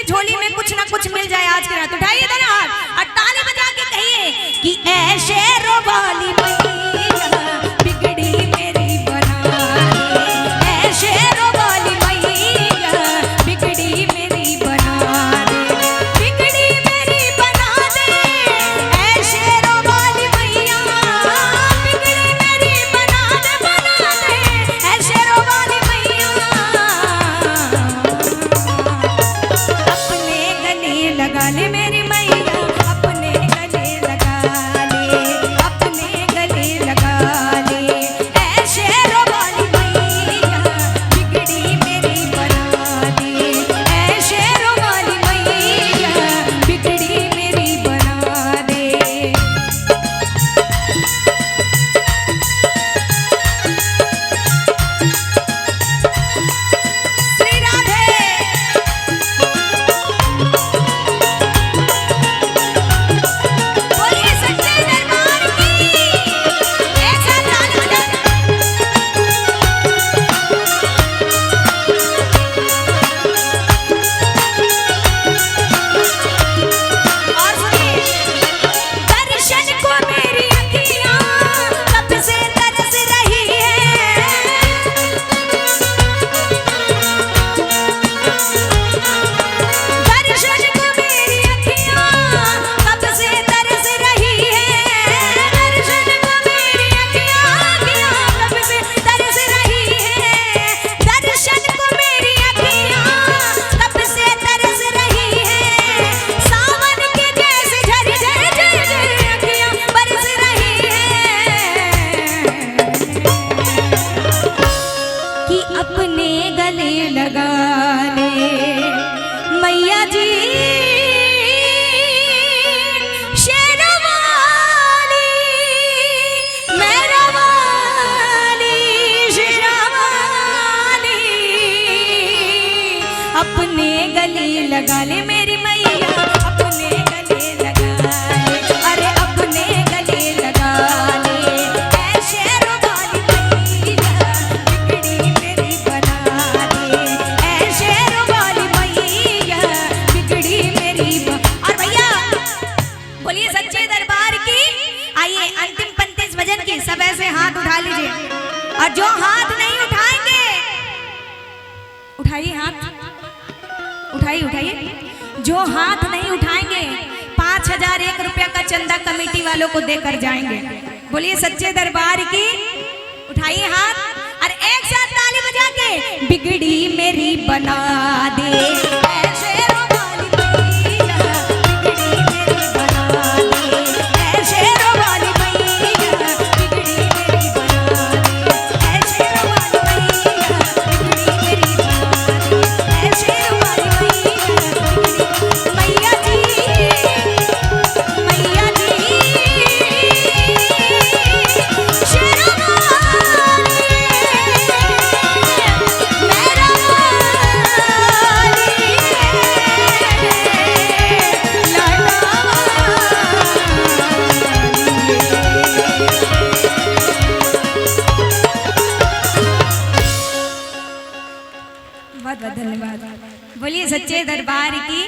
की झोली में कुछ ना कुछ मिल जाए आज की रात। उठाइए दोनों हाथ और ताली बजा के कहिए कि ऐ शेरों वाली मैया बिगड़ी मेरी बना दे, ऐ शेरों वाली मैया बिगड़ी मेरी बना दे, बिगड़ी मेरी बना दे, ऐ शेरों वाली मैया बिगड़ी मेरी बना दे, ऐ शेरों वाली मैया। अपने गले लगा ले मेरी मैया, अपने गले लगा ले, अपने गले लगा ले, ऐ शेरों वाली मैया बिगड़ी मेरी बना दे, ऐ शेरों वाली मैया बिगड़ी मेरी बना दे। श्री राधे बोलिए सच्चे दरबार की। एक साथ ताली बजाएं। और सुनिए, दर्शन को मेरी अखियां कब से तरस रही है, दर्शन को मेरी अखियां कब से तरस रही है, दर्शन को मेरी अखियां कब से तरस रही है, दर्शन को मेरी अखियां कब से तरस रही है, सावन के जैसे झर झर झर झर अखियां बरस रही है कि अपने गले लगा ले मैया जी शेरों वाली, मेरा वाली, शेरों वाली, अपने गले लगा ले मेरी मैया, अपने गले लगा ले, अरे अपने गले लगा ले, ऐ शेरों वाली मैया बिगड़ी मेरी बना दे, ऐ शेरों वाली मैया बिगड़ी मेरी और भैया बोलिए सच्चे दरबार की। आइए अंतिम पंक्ति इस भजन की, सब ऐसे हाथ उठा लीजिए और जो हाथ नहीं उठाएंगे, उठाइए हाथ, उठाइए उठाइए, जो हाथ नहीं उठाएंगे 5001 रुपया का चंदा कमेटी वालों को देकर जाएंगे। बोलिए सच्चे दरबार की। उठाइए हाथ और एक साथ ताली बजा के बिगड़ी मेरी बना दे, ऐ शेरों वाली मैया बिगड़ी मेरी बना दे, ऐ शेरों वाली मैया बिगड़ी मेरी बना दे, ऐ शेरों वाली मैया बिगड़ी मेरी बना दे, ऐ शेरों वाली मैया बिगड़ी मैया जी, मैया जी शेरों वाली मेरा वाली बहुत बहुत धन्यवाद। बोलिए सच्चे दरबार की।